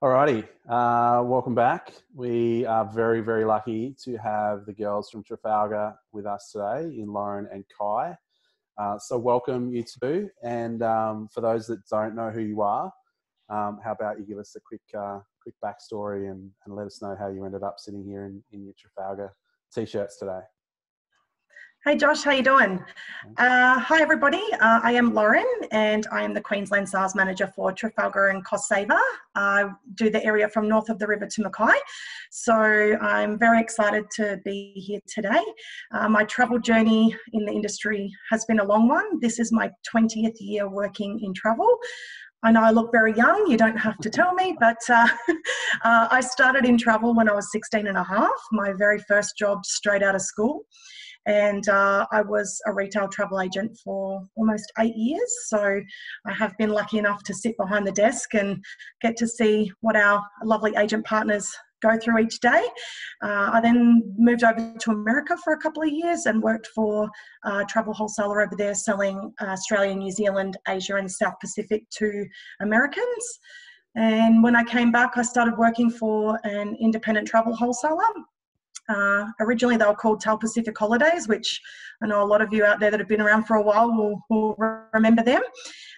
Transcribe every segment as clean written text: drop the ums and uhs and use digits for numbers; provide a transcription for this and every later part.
Alrighty, welcome back. We are very, very lucky to have the girls from Trafalgar with us today, in Lauren and Kai. So welcome, you two. And for those that don't know who you are, how about you give us a quick backstory and let us know how you ended up sitting here in your Trafalgar t-shirts today. Hey Josh, how you doing? Hi everybody, I am Lauren and I am the Queensland Sales Manager for Trafalgar and Cost Saver. I do the area from north of the river to Mackay. So I'm very excited to be here today. My travel journey in the industry has been a long one. This is my 20th year working in travel. I know I look very young, you don't have to tell me, but I started in travel when I was 16 and a half, my very first job straight out of school. And I was a retail travel agent for almost 8 years. So I have been lucky enough to sit behind the desk and get to see what our lovely agent partners go through each day. I then moved over to America for a couple of years and worked for a travel wholesaler over there selling Australia, New Zealand, Asia and South Pacific to Americans. And when I came back, I started working for an independent travel wholesaler. Originally they were called Tal Pacific Holidays, which I know a lot of you out there that have been around for a while will remember them.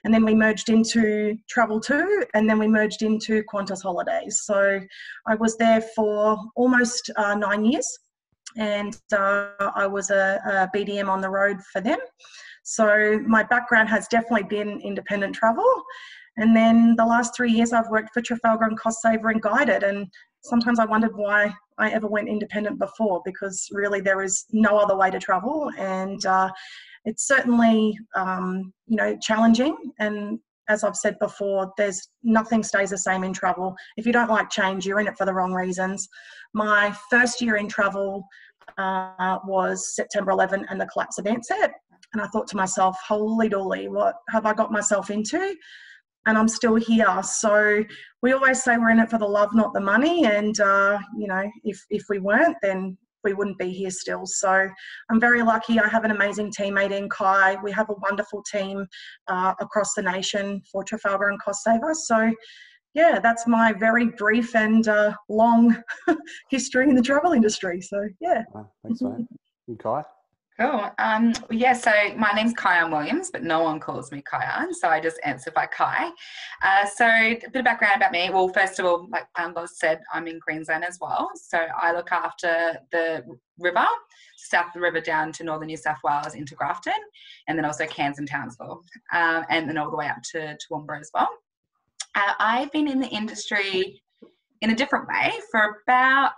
And then we merged into Travel 2 and then we merged into Qantas Holidays. So I was there for almost 9 years and I was a BDM on the road for them. So my background has definitely been independent travel. And then the last 3 years I've worked for Trafalgar and Cost Saver and Guided, and sometimes I wondered why I ever went independent before, because really there is no other way to travel, and it's certainly challenging. And as I've said before, nothing stays the same in travel. If you don't like change, you're in it for the wrong reasons. My first year in travel was September 11 and the collapse of Ansett, and I thought to myself, holy dooly, what have I got myself into? And I'm still here. So we always say we're in it for the love, not the money. And, if we weren't, then we wouldn't be here still. So I'm very lucky. I have an amazing teammate in Kai. We have a wonderful team across the nation for Trafalgar and Cost Saver. So, yeah, that's my very brief and long history in the travel industry. So, yeah. Thanks, mate. And Kai? Cool. So my name's Kiyhan Williams, but no one calls me Kiyhan, so I just answer by Kai. So a bit of background about me. Well, first of all, like Loz said, I'm in Queensland as well. So I look after the river, south of the river down to northern New South Wales into Grafton, and then also Cairns and Townsville, and then all the way up to Toowoomba as well. I've been in the industry in a different way for about...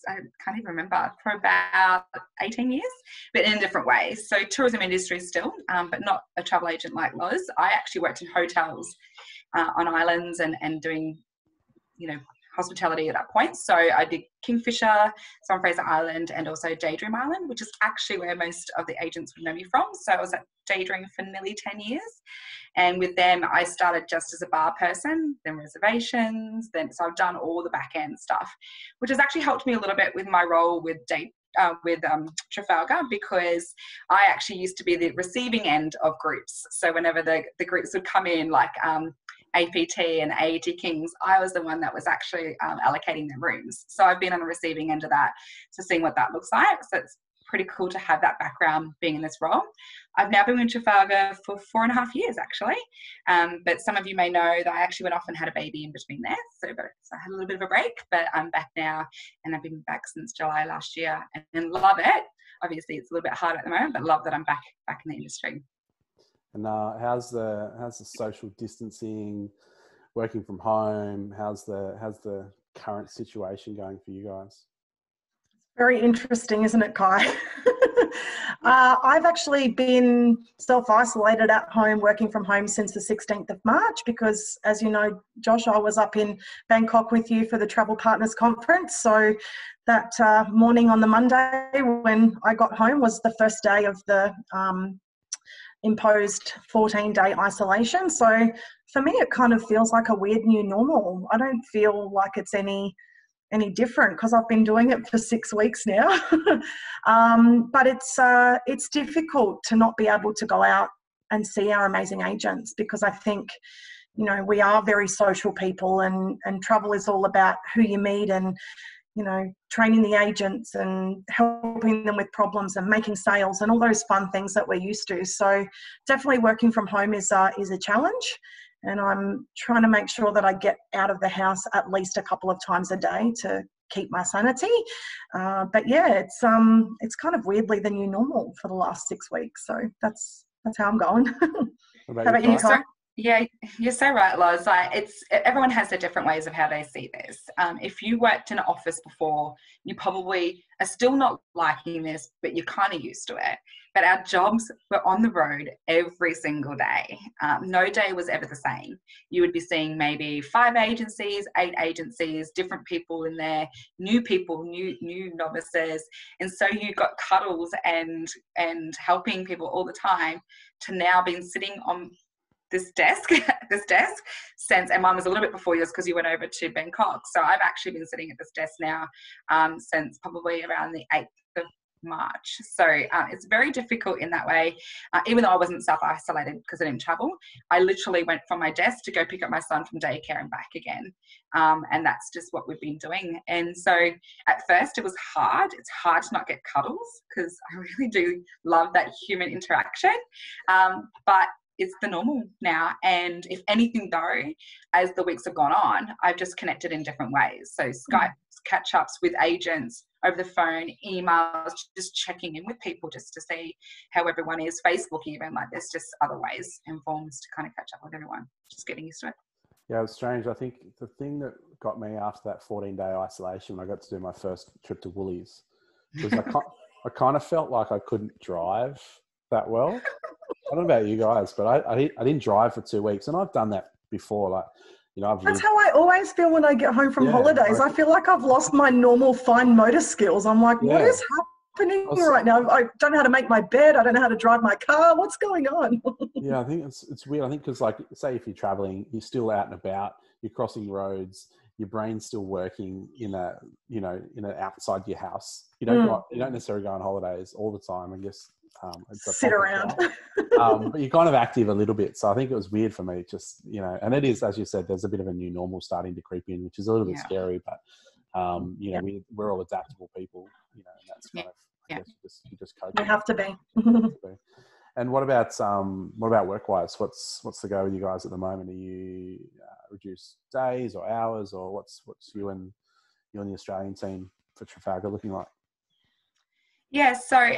I can't even remember, for about 18 years, but in different ways. So tourism industry still, but not a travel agent like Loz. I actually worked in hotels on islands and doing, hospitality at that point. So I did Kingfisher, Sun Fraser Island, and also Daydream Island, which is actually where most of the agents would know me from. So I was at Daydream for nearly 10 years. And with them, I started just as a bar person, then reservations, so I've done all the back end stuff, which has actually helped me a little bit with my role with Trafalgar, because I actually used to be the receiving end of groups. So whenever the groups would come in, like APT and AET Kings, I was the one that was actually allocating them rooms. So I've been on the receiving end of that, so seeing what that looks like. So it's pretty cool to have that background being in this role. I've now been with Trafalgar for 4.5 years actually, but some of you may know that I actually went off and had a baby in between there, so I had a little bit of a break, but I'm back now, and I've been back since July last year and love it. Obviously it's a little bit hard at the moment, but love that I'm back in the industry. And how's the social distancing, working from home? How's the current situation going for you guys? Very interesting, isn't it, Kai? I've actually been self-isolated at home, working from home since the 16th of March because, as you know, Josh, I was up in Bangkok with you for the Travel Partners Conference. So that morning on the Monday when I got home was the first day of the imposed 14-day isolation. So for me, it kind of feels like a weird new normal. I don't feel like it's any different because I've been doing it for 6 weeks now. But it's difficult to not be able to go out and see our amazing agents, because I think, you know, we are very social people, and travel is all about who you meet and, you know, training the agents and helping them with problems and making sales and all those fun things that we're used to. So definitely working from home is a challenge, and I'm trying to make sure that I get out of the house at least a couple of times a day to keep my sanity. But yeah, it's kind of weirdly the new normal for the last 6 weeks. So that's how I'm going. What How about you, Kai? Yeah, you're so right, Loz. Like, everyone has their different ways of how they see this. If you worked in an office before, you probably are still not liking this, but you're kind of used to it. But our jobs were on the road every single day. No day was ever the same. You would be seeing maybe 5 agencies, 8 agencies, different people in there, new people, new novices. And so you got cuddles and helping people all the time, to now being sitting on this desk since, and mine was a little bit before yours because you went over to Bangkok. So I've actually been sitting at this desk now since probably around the 8th of March. So it's very difficult in that way. Even though I wasn't self-isolated because I didn't travel, I literally went from my desk to go pick up my son from daycare and back again. And that's just what we've been doing. And so at first it was hard. It's hard to not get cuddles because I really do love that human interaction. But it's the normal now. And if anything though, as the weeks have gone on, I've just connected in different ways. So Skype catch-ups with agents, over the phone, emails, just checking in with people just to see how everyone is. Facebook even, like there's just other ways and forms to kind of catch up with everyone, just getting used to it. Yeah, it was strange. I think the thing that got me after that 14-day isolation, when I got to do my first trip to Woolies, was I kind of felt like I couldn't drive that well. I don't know about you guys, but I didn't drive for 2 weeks, and I've done that before. Like, you know, That's how I always feel when I get home from holidays. I feel like I've lost my normal fine motor skills. I'm like, what is happening right now? I don't know how to make my bed. I don't know how to drive my car. What's going on? Yeah, I think it's weird. I think because, like, say if you're traveling, you're still out and about, you're crossing roads, your brain's still working in a outside your house. You don't necessarily go on holidays all the time. I guess sit around. But you're kind of active a little bit. So I think it was weird for me, just, you know, and it is, as you said, there's a bit of a new normal starting to creep in, which is a little bit scary, but you know, we're all adaptable people, you know, and that's kind of, I guess you just cope. You have to be. And what about work-wise? What's the go with you guys at the moment? Are you reduced days or hours, or what's you and the Australian team for Trafalgar looking like? Yeah, so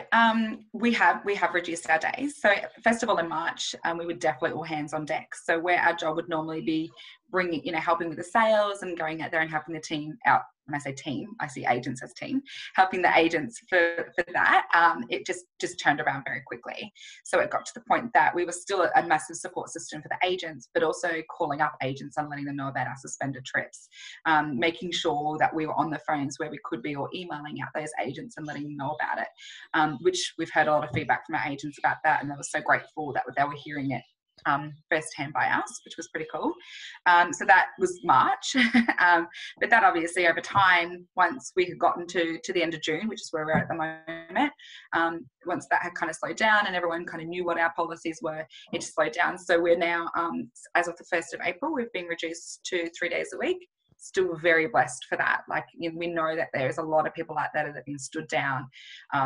we have reduced our days. So first of all, in March, we were definitely all hands on deck. So where our job would normally be bringing, you know, helping with the sales and going out there and helping the team out. When I say team, I see agents as team, helping the agents for that. It just turned around very quickly. So it got to the point that we were still a massive support system for the agents, but also calling up agents and letting them know about our suspended trips, making sure that we were on the phones where we could be, or emailing out those agents and letting them know about it, which we've heard a lot of feedback from our agents about that, and they were so grateful that they were hearing it firsthand by us, which was pretty cool. So that was March. But that obviously over time, once we had gotten to the end of June, which is where we're at the moment, once that had kind of slowed down and everyone kind of knew what our policies were, it just slowed down. So we're now, as of the 1st of April, we've been reduced to 3 days a week. Still very blessed for that. Like, you know, we know that there's a lot of people out there that have been stood down,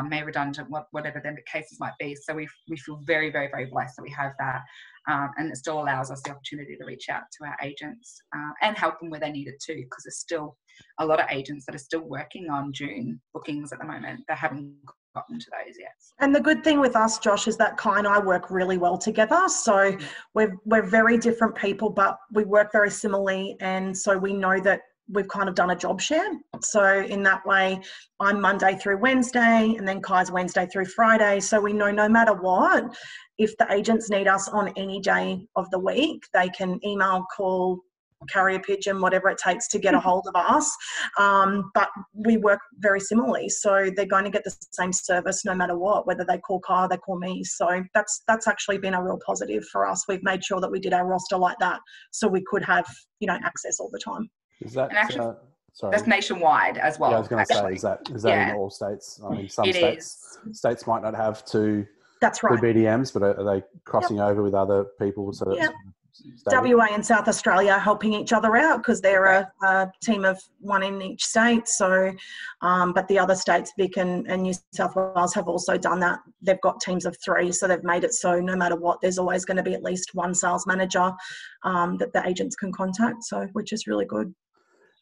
made redundant, whatever the cases might be. So we feel very, very, very blessed that we have that. And it still allows us the opportunity to reach out to our agents and help them where they need it too, because there's still a lot of agents that are still working on June bookings at the moment. They haven't gotten to those yet. And the good thing with us, Josh, is that Kai and I work really well together. So we're very different people, but we work very similarly. And so we know that we've kind of done a job share. So in that way, I'm Monday through Wednesday, and then Kai's Wednesday through Friday. So we know no matter what, if the agents need us on any day of the week, they can email, call, carrier pigeon, whatever it takes to get a hold of us. But we work very similarly. So they're going to get the same service no matter what, whether they call Kai or they call me. So that's actually been a real positive for us. We've made sure that we did our roster like that so we could have, you know, access all the time. Is that actually, sorry? That's nationwide as well. Yeah, I was going to say, is that in all states? I mean, some states might not have two. That's right. Two BDMs, but are they crossing over with other people? So WA and South Australia are helping each other out because they're a team of one in each state. So, but the other states, Vic and New South Wales, have also done that. They've got teams of 3, so they've made it so no matter what, there's always going to be at least one sales manager that the agents can contact. So, which is really good.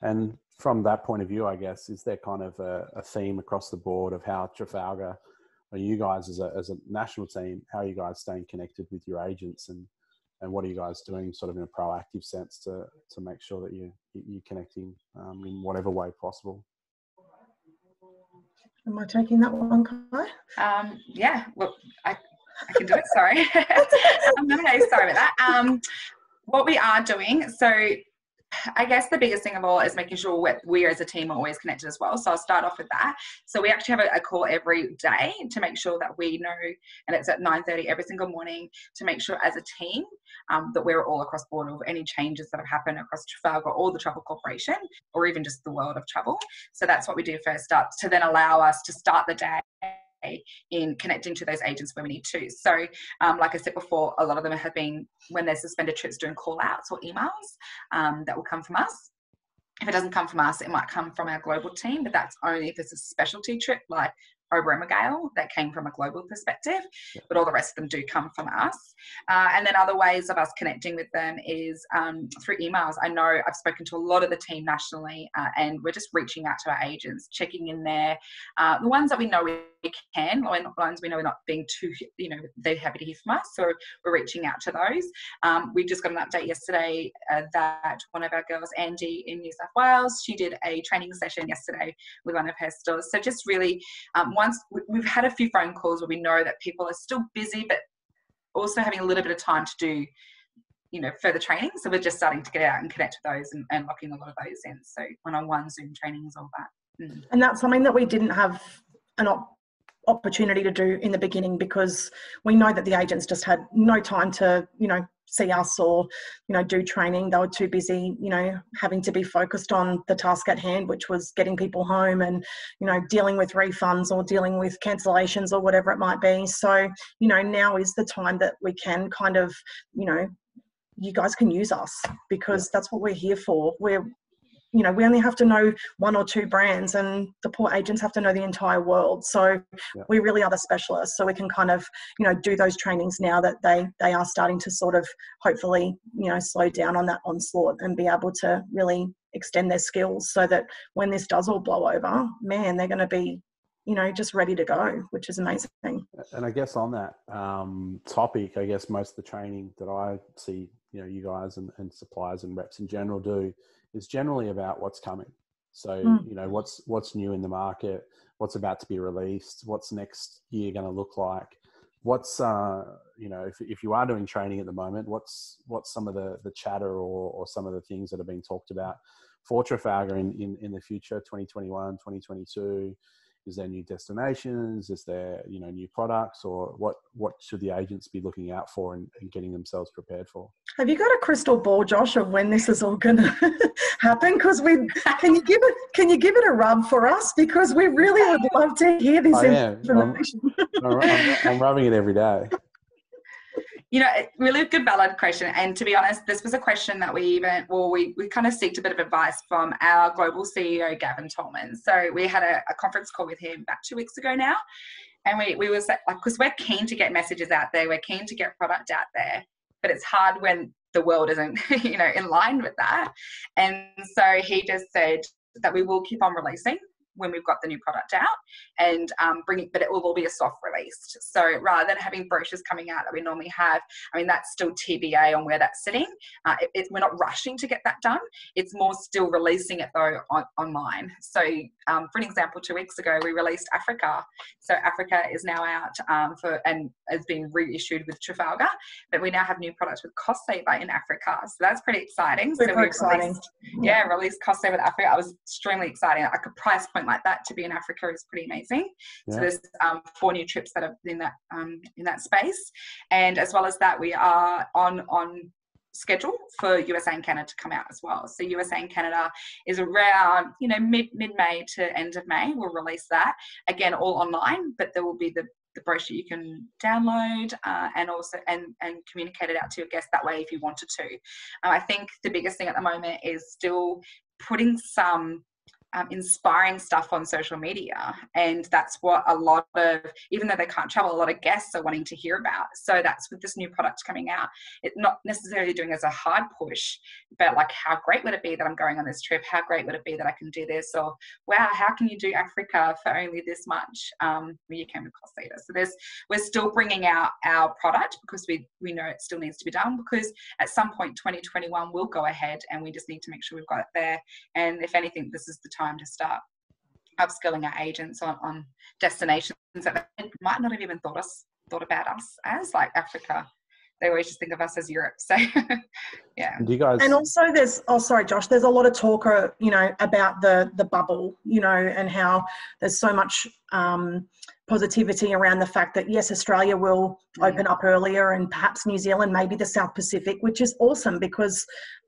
And from that point of view, I guess, is there kind of a theme across the board of how Trafalgar, or you guys as a national team, how are you guys staying connected with your agents, and what are you guys doing sort of in a proactive sense to make sure that you're connecting in whatever way possible? Am I taking that one, Kai? Yeah, well, I can do it. Sorry. No, sorry about that. What we are doing, so I guess the biggest thing of all is making sure we as a team are always connected as well. So I'll start off with that. So we actually have a call every day to make sure that we know, and it's at 9:30 every single morning, to make sure as a team that we're all across board of any changes that have happened across Trafalgar or the Travel Corporation, or even just the world of travel. So that's what we do first up, to then allow us to start the day in connecting to those agents where we need to. So like I said before, a lot of them have been, when they're suspended trips, doing call outs or emails that will come from us. If it doesn't come from us, it might come from our global team, but that's only if it's a specialty trip like Oberemmergale that came from a global perspective, but all the rest of them do come from us. And then other ways of us connecting with them is through emails. I know I've spoken to a lot of the team nationally, and we're just reaching out to our agents, checking in there. The ones that we know we can, or the ones we know we're not being too, they're happy to hear from us, so we're reaching out to those. We just got an update yesterday that one of our girls, Angie in New South Wales, she did a training session yesterday with one of her stores. So just really, once we've had a few phone calls where we know that people are still busy, but also having a little bit of time to do, further training. So we're just starting to get out and connect with those and locking a lot of those in. So one-on-one Zoom trainings, all that. And that's something that we didn't have an opportunity to do in the beginning, because we know that the agents just had no time to, see us or, do training. They were too busy, having to be focused on the task at hand, which was getting people home and, dealing with refunds or dealing with cancellations or whatever it might be. So, now is the time that we can kind of, you guys can use us, because that's what we're here for. We only have to know 1 or 2 brands, and the poor agents have to know the entire world. So we really are the specialists. So we can kind of, do those trainings now that they are starting to sort of hopefully, slow down on that onslaught and be able to really extend their skills, so that when this does all blow over, man, they're going to be, just ready to go, which is amazing. And I guess on that topic, I guess most of the training that I see, you guys and suppliers and reps in general do is generally about what's coming. So, what's new in the market, what's about to be released, what's next year going to look like, what's, if you are doing training at the moment, what's some of the chatter or some of the things that are being talked about for Trafalgar in the future, 2021, 2022? Is there new destinations? Is there, new products, or what should the agents be looking out for and getting themselves prepared for? Have you got a crystal ball, Josh, of when this is all going to happen? Because can you give it a rub for us? Because we really would love to hear this information. I'm rubbing it every day. Really good, valid question. And to be honest, this was a question that we kind of seeked a bit of advice from our global CEO, Gavin Tolman. So we had a conference call with him about 2 weeks ago now. And we was like, because we're keen to get messages out there. We're keen to get product out there. But it's hard when the world isn't, in line with that. And so he just said that we will keep on releasing when we've got the new product out, and but it will all be a soft release. So rather than having brochures coming out that we normally have, that's still TBA on where that's sitting. We're not rushing to get that done. It's more still releasing it though online. So for an example, 2 weeks ago, we released Africa. So Africa is now out and has been reissued with Trafalgar, but we now have new products with Cost Saver in Africa. So that's pretty exciting. Super exciting. Released Cost Saver with Africa. I was extremely exciting. Like a price point like that to be in Africa is pretty amazing. So there's 4 new trips that are in that space, and as well as that, we are on schedule for USA and Canada to come out as well. So USA and Canada is around mid-May to end of May. We'll release that again, all online, but there will be the the brochure you can download and also and communicate it out to your guests that way if you wanted to. I think the biggest thing at the moment is still putting some inspiring stuff on social media, and that's what a lot of, even though they can't travel, a lot of guests are wanting to hear about. So that's with this new product coming out, it's not necessarily doing as a hard push, but like, how great would it be that I'm going on this trip? How great would it be that I can do this? Or wow, how can you do Africa for only this much when you came to cost saver? So we're still bringing out our product because we know it still needs to be done, because at some point 2021 will go ahead and we just need to make sure we've got it there. And if anything, this is the time to start upskilling our agents on destinations that they might not have even thought about us as, like Africa. They always just think of us as Europe. So yeah. Do you guys? And also there's, sorry, Josh, there's a lot of talk, about the bubble, and how there's so much positivity around the fact that, yes, Australia will open up earlier, and perhaps New Zealand, maybe the South Pacific, which is awesome, because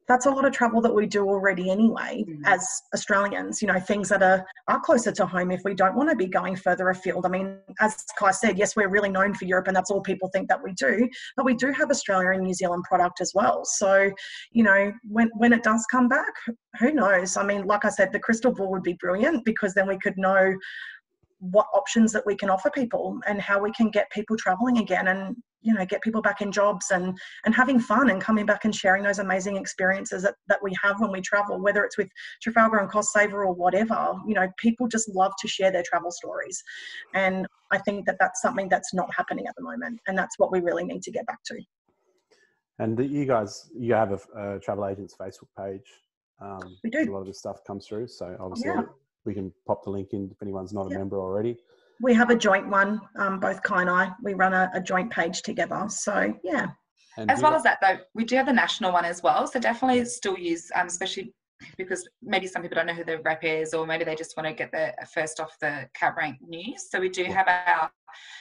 that's a lot of travel that we do already anyway as Australians, things that are closer to home if we don't want to be going further afield. I mean, as Kai said, yes, we're really known for Europe and that's all people think that we do, but we do have Australia and New Zealand product as well. So, when it does come back, who knows? I mean, like I said, the crystal ball would be brilliant, because then we could know what options that we can offer people and how we can get people traveling again, and get people back in jobs and having fun and coming back and sharing those amazing experiences that we have when we travel, whether it's with Trafalgar and Cost Saver or whatever. People just love to share their travel stories, and I think that that's something that's not happening at the moment, and that's what we really need to get back to. And you have a travel agent's Facebook page. We do. A lot of this stuff comes through, so obviously we can pop the link in if anyone's not a member already. We have a joint one, both Kai and I. We run a joint page together. So, yeah. And as well as that, though, we do have the national one as well. So definitely still use, especially because maybe some people don't know who the rep is, or maybe they just want to get the first off the cab rank news. So we do have our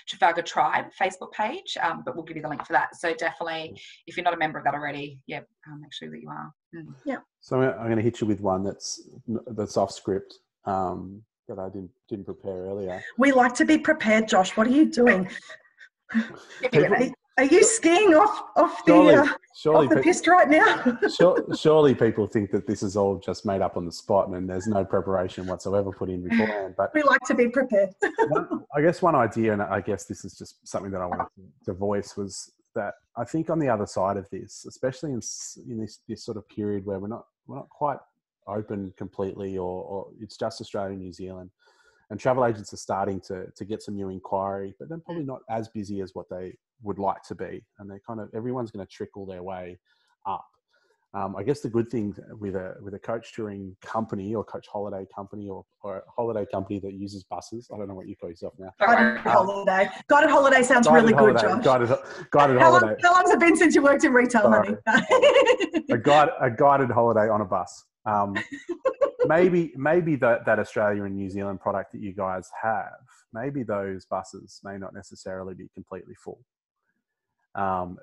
Trafalgar Tribe Facebook page, but we'll give you the link for that. So definitely, if you're not a member of that already, make sure that you are. Yeah. So I'm going to hit you with one that's off script. That I didn't prepare earlier. We like to be prepared, Josh. What are you doing? Are you skiing off the piste right now? Surely people think that this is all just made up on the spot and there's no preparation whatsoever put in beforehand. But we like to be prepared. I guess one idea, and I guess this is just something that I wanted to voice, was that I think on the other side of this, especially in this sort of period where we're not quite open completely, or it's just Australia and New Zealand, and travel agents are starting to get some new inquiry, but they're probably not as busy as what they would like to be, and everyone's going to trickle their way up. I guess the good thing with a coach touring company or coach holiday company or a holiday company that uses buses, I don't know what you call yourself now. Guided holiday sounds really good, Josh. Guided holiday. How long's it been since you worked in retail, honey? A guided holiday on a bus. Maybe that Australia and New Zealand product that you guys have, maybe those buses may not necessarily be completely full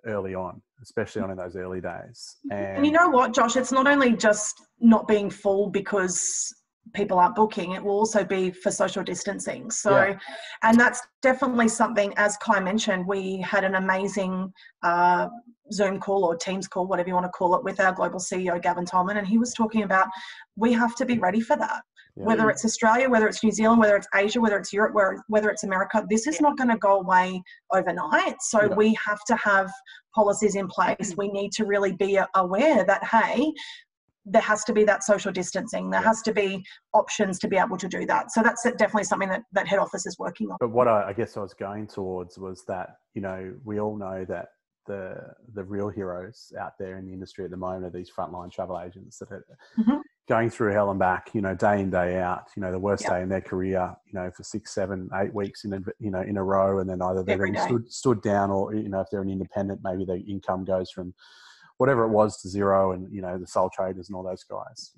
early on, especially on in those early days. And you know what, Josh? It's not only just not being full because people aren't booking, it will also be for social distancing. So, and that's definitely something, as Kai mentioned, we had an amazing Zoom call or Teams call, whatever you want to call it, with our global CEO, Gavin Tolman, and he was talking about we have to be ready for that. Yeah. Whether it's Australia, whether it's New Zealand, whether it's Asia, whether it's Europe, whether it's America, this is not going to go away overnight. So we have to have policies in place. We need to really be aware that, hey, there has to be that social distancing. There has to be options to be able to do that. So that's definitely something that head office is working on. But what I guess I was going towards was that, we all know that the real heroes out there in the industry at the moment are these frontline travel agents that are going through hell and back, day in, day out, the worst day in their career, for 6, 7, 8 weeks in a row. And then either they're being stood down, or, if they're an independent, maybe their income goes from whatever it was to zero, and, the sole traders and all those guys,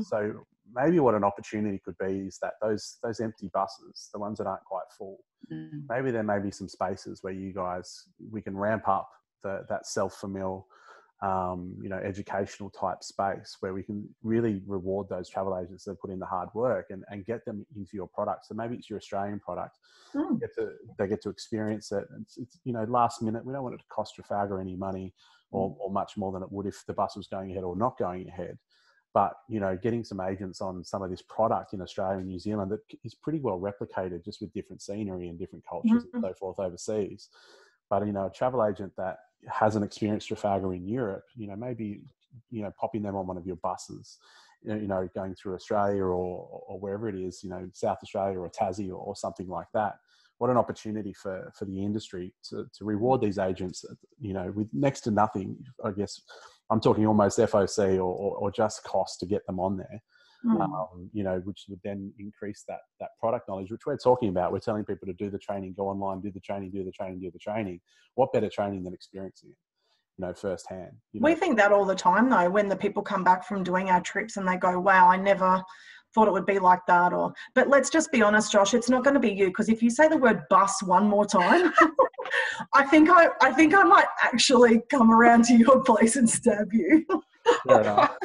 So maybe what an opportunity could be is that those empty buses, the ones that aren't quite full, maybe there may be some spaces where we can ramp up that self-fulfill educational type space where we can really reward those travel agents that put in the hard work and get them into your product. So maybe it's your Australian product. They get to experience it. It's last minute. We don't want it to cost Trafalgar any money or much more than it would if the bus was going ahead or not going ahead. But, getting some agents on some of this product in Australia and New Zealand that is pretty well replicated just with different scenery and different cultures and so forth overseas. But, a travel agent that hasn't experienced Trafalgar in Europe, maybe, popping them on one of your buses, going through Australia or wherever it is, South Australia or Tassie or something like that. What an opportunity for the industry to reward these agents, with next to nothing. I guess I'm talking almost FOC or just cost to get them on there. Which would then increase that product knowledge, which we're talking about. We're telling people to do the training, go online, do the training, do the training, do the training. What better training than experiencing it, firsthand? We think that all the time, though, when the people come back from doing our trips and they go, wow, I never thought it would be like that. But let's just be honest, Josh, it's not going to be you, because if you say the word bus one more time, I think I might actually come around to your place and stab you. Fair enough.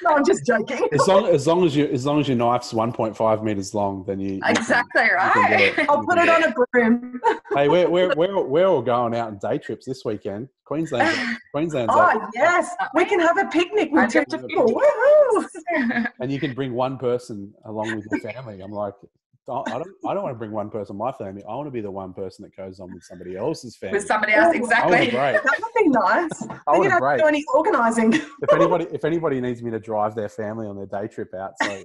No, I'm just joking. As long as your knife's 1.5 meters long, then you exactly right. I'll put it on a broom. Hey, we're all going out on day trips this weekend. Queensland. Oh yes, we can have a picnic with two people. Woohoo! And you can bring one person along with your family. I'm like, I don't want to bring one person, my family. I want to be the one person that goes on with somebody else's family. With somebody else, exactly. That would be nice. I would have to do any organising. If anybody needs me to drive their family on their day trip out, so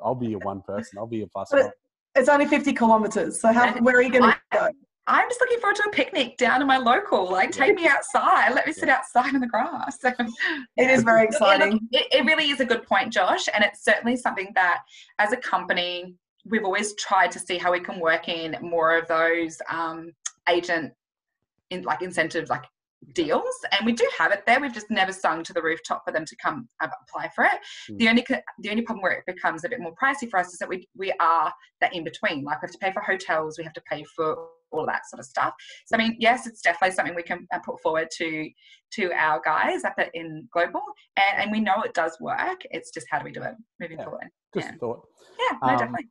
I'll be your one person. I'll be your plus one. It's only 50 kilometres. So where are you going to go? I'm just looking forward to a picnic down in my local. Like, take me outside. Let me sit outside in the grass. It is very exciting. It really is a good point, Josh. And it's certainly something that, as a company, we've always tried to see how we can work in more of those agent incentives, like deals, and we do have it there. We've just never sung to the rooftop for them to come apply for it. The only problem where it becomes a bit more pricey for us is that we are that in between. Like, we have to pay for hotels, we have to pay for all of that sort of stuff. So I mean, yes, it's definitely something we can put forward to our guys up in Global, and we know it does work. It's just how do we do it moving forward? Just thought. Yeah, no, definitely.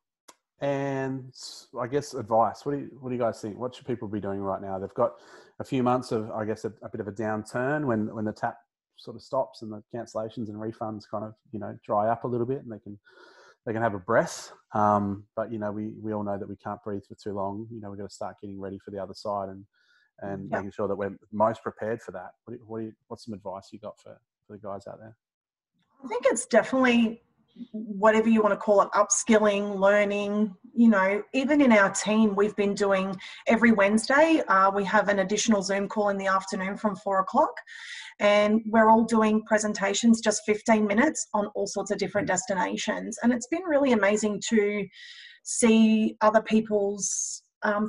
And I guess advice. What do you guys think? What should people be doing right now? They've got a few months of, I guess, a bit of a downturn when the tap sort of stops and the cancellations and refunds kind of dry up a little bit, and they can have a breath. But we all know that we can't breathe for too long. We've got to start getting ready for the other side and making sure that we're most prepared for that. What's some advice you got for the guys out there? I think it's definitely, whatever you want to call it, upskilling, learning. Even in our team, we've been doing every Wednesday. We have an additional Zoom call in the afternoon from 4:00, and we're all doing presentations, just 15 minutes on all sorts of different destinations. And it's been really amazing to see other people's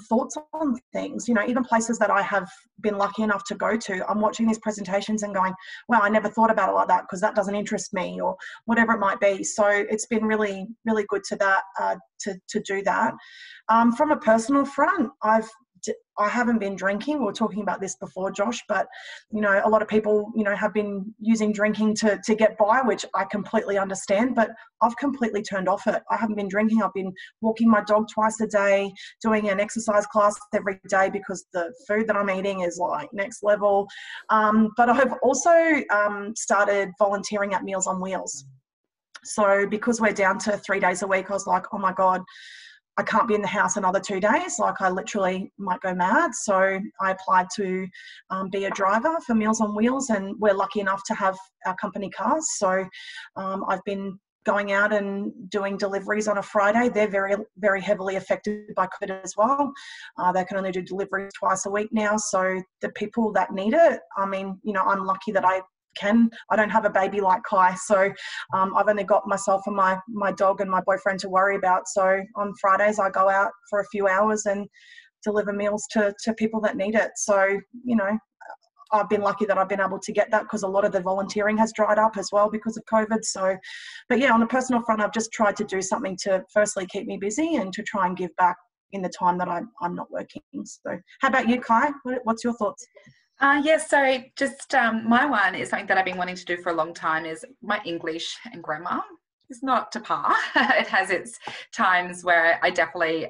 thoughts on things, even places that I have been lucky enough to go to. I'm watching these presentations and going, wow, I never thought about it like that because that doesn't interest me, or whatever it might be. So it's been really, really good to do that. From a personal front, I haven't been drinking. We were talking about this before, Josh, but a lot of people have been using drinking to get by, which I completely understand, but I've completely turned off it. I haven't been drinking. I've been walking my dog twice a day, doing an exercise class every day because the food that I'm eating is like next level. But I've also started volunteering at Meals on Wheels. So because we're down to 3 days a week, I was like, oh my God, I can't be in the house another 2 days. Like, I literally might go mad. So I applied to be a driver for Meals on Wheels, and we're lucky enough to have our company cars. So I've been going out and doing deliveries on a Friday. They're very, very heavily affected by COVID as well. They can only do deliveries twice a week now. So the people that need it, I mean, I'm lucky that I don't have a baby like Kai, so I've only got myself and my dog and my boyfriend to worry about. So on Fridays I go out for a few hours and deliver meals to people that need it. So I've been lucky that I've been able to get that, because a lot of the volunteering has dried up as well because of COVID. So, but yeah, on a personal front, I've just tried to do something to firstly keep me busy and to try and give back in the time that I'm not working. So how about you, Kai? What's your thoughts? Yes, so just my one is something that I've been wanting to do for a long time is my English and grammar is not to par. It has its times where I definitely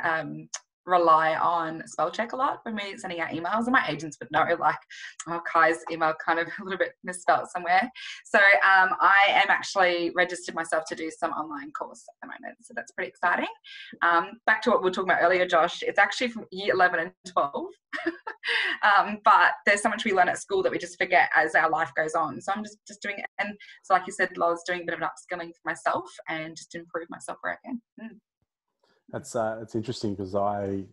rely on spell check a lot when we're sending out emails, and my agents would know, like, oh, Kai's email kind of a little bit misspelled somewhere. So I am actually registered myself to do some online course at the moment, so that's pretty exciting. Back to what we were talking about earlier, Josh, it's actually from year 11 and 12. But there's so much we learn at school that we just forget as our life goes on. So I'm just doing it. And so like you said, Loz, doing a bit of an upskilling for myself and just improve myself where I can. That's it's interesting because I'm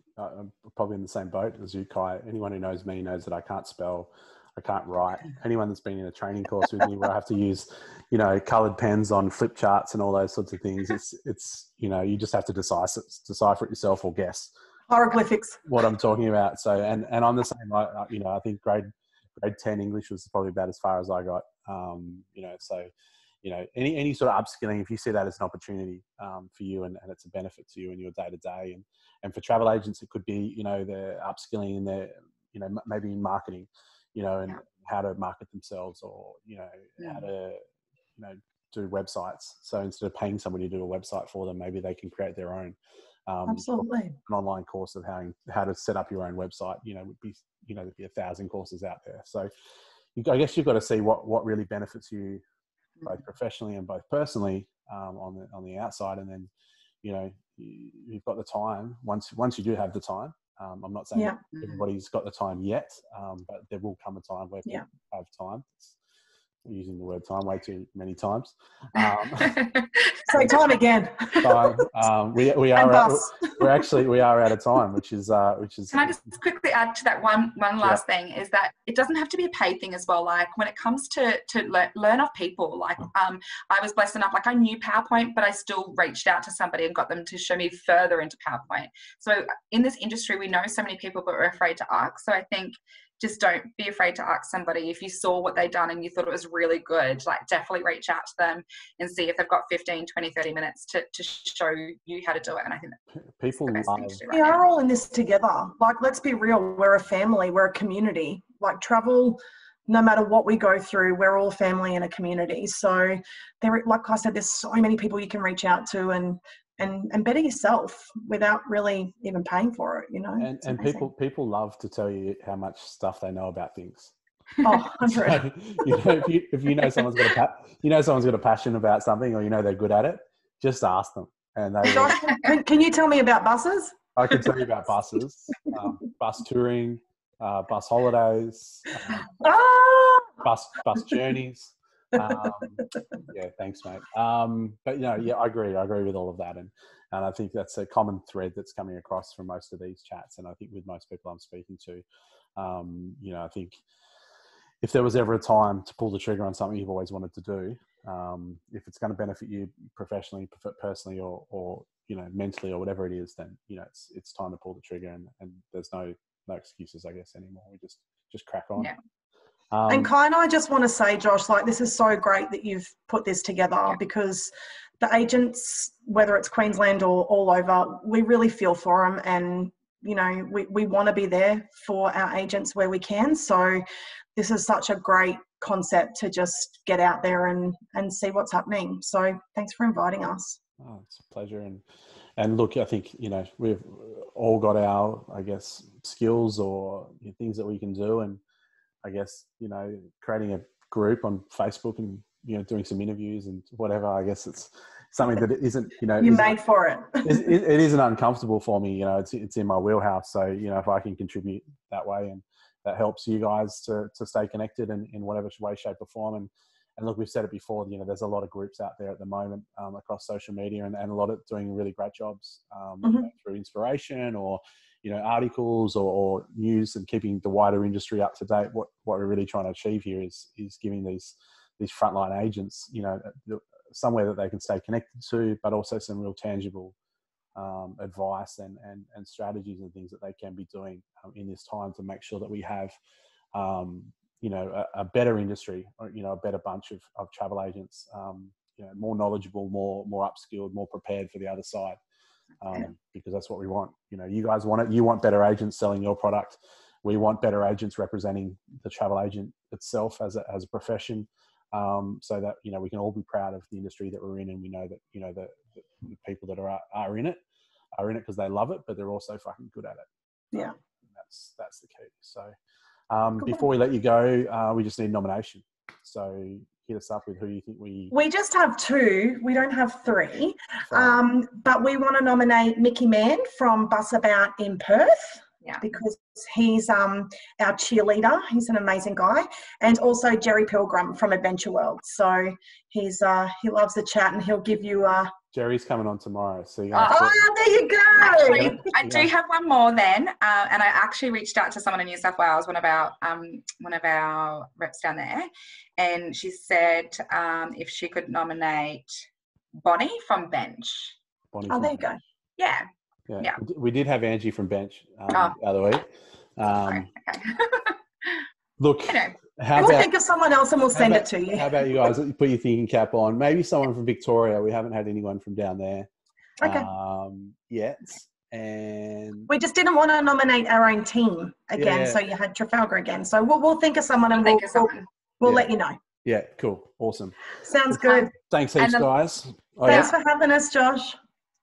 probably in the same boat as you, Kai. Anyone who knows me knows that I can't spell, I can't write. Anyone that's been in a training course with me where I have to use, coloured pens on flip charts and all those sorts of things, it's you just have to decipher it yourself or guess Hieroglyphics. what I'm talking about. So and I'm the same. I think grade 10 English was probably about as far as I got. Any sort of upskilling, if you see that as an opportunity for you and it's a benefit to you in your day to day, and for travel agents, it could be, they're upskilling in their, maybe in marketing, and how to market themselves or, how to, do websites. So instead of paying somebody to do a website for them, maybe they can create their own. Absolutely. An online course of how to set up your own website, would be, there'd be 1,000 courses out there. So I guess you've got to see what really benefits you, both professionally and both personally, on the outside, and then you've got the time. Once you do have the time, I'm not saying everybody's got the time yet, but there will come a time where people have time. We're using the word time way too many times. So time again. Time. We are out of time, which is. Can I just quickly add to that one last thing is that it doesn't have to be a paid thing as well. Like when it comes to learn off people, like I was blessed enough, like I knew PowerPoint, but I still reached out to somebody and got them to show me further into PowerPoint. So in this industry, we know so many people, but we're afraid to ask. So I think just don't be afraid to ask somebody. If you saw what they'd done and you thought it was really good, like definitely reach out to them and see if they've got 15, 20, 30 minutes to show you how to do it. And I think people the best thing to do right we now. are all in this together. Like, let's be real. We're a family. We're a community. Like travel, no matter what we go through, we're all family and a community. So there, like I said, there's so many people you can reach out to and better yourself without really even paying for it, And people love to tell you how much stuff they know about things. Oh, 100. So, if you know someone's got a passion about something, or they're good at it, just ask them. And they Josh, can you tell me about buses? I can tell you about buses, bus touring, bus holidays, bus journeys. Thanks, mate. But I agree with all of that, and I think that's a common thread that's coming across from most of these chats, and I think with most people I'm speaking to, I think if there was ever a time to pull the trigger on something you've always wanted to do, if it's going to benefit you professionally, personally, or mentally, or whatever it is, then it's time to pull the trigger, and there's no excuses, I guess, anymore. We just crack on. Yeah. And Kai and I just want to say, Josh, like, this is so great that you've put this together, because the agents, whether it's Queensland or all over, we really feel for them, and we want to be there for our agents where we can. So this is such a great concept to just get out there and see what's happening. So thanks for inviting us. Oh, it's a pleasure. And look, I think, we've all got our, I guess, skills or things that we can do. And I guess, creating a group on Facebook and, doing some interviews and whatever, I guess it's something that isn't, you made for it. It isn't uncomfortable for me. It's in my wheelhouse. So, if I can contribute that way, and that helps you guys to stay connected in whatever way, shape or form. And look, we've said it before, there's a lot of groups out there at the moment across social media, and a lot of doing really great jobs through inspiration or, articles or news, and keeping the wider industry up to date. What we're really trying to achieve here is giving these frontline agents, somewhere that they can stay connected to, but also some real tangible advice and strategies and things that they can be doing in this time to make sure that we have, a better industry, or, a better bunch of travel agents, more knowledgeable, more upskilled, more prepared for the other side. Because that's what we want. You guys want it. You want better agents selling your product, we want better agents representing the travel agent itself as a profession, so that, you know, we can all be proud of the industry that we're in, and we know that, you know, the people that are in it because they love it, but they're also fucking good at it. Yeah. That's the key. So before we let you go, we just need nomination. So hit us up with who you think we just have 2. We don't have 3. Fine. But we want to nominate Mickey Mann from Bus About in Perth. Yeah. Because he's our cheerleader. He's an amazing guy. And also Jerry Pilgrim from Adventure World. So he's he loves the chat, and he'll give you Jerry's coming on tomorrow, so you there you go. Actually, I do have one more then, and I actually reached out to someone in New South Wales, one of our reps down there, and she said if she could nominate Bonnie from Bench. There you go. Yeah. Yeah. We did have Angie from Bench the other week. Okay. Look, we'll think of someone else and we'll send it to you. How about you guys put your thinking cap on? Maybe someone from Victoria. We haven't had anyone from down there yet. And we just didn't want to nominate our own team again, so you had Trafalgar again. So we'll think of someone and we'll let you know. Yeah, cool. Awesome. Sounds good. Thanks heaps, guys. Thanks for having us, Josh.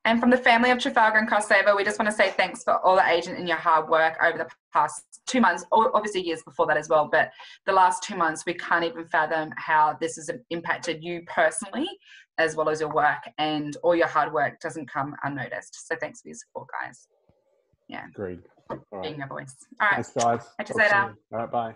And from the family of Trafalgar and Cost Saver, we just want to say thanks for all the agent and your hard work over the past 2 months, obviously years before that as well, but the last 2 months, we can't even fathom how this has impacted you personally, as well as your work, and all your hard work doesn't come unnoticed. So thanks for your support, guys. Yeah. Agreed. All right. Being your voice. All right. Thanks, guys. Catch you later. All right, bye.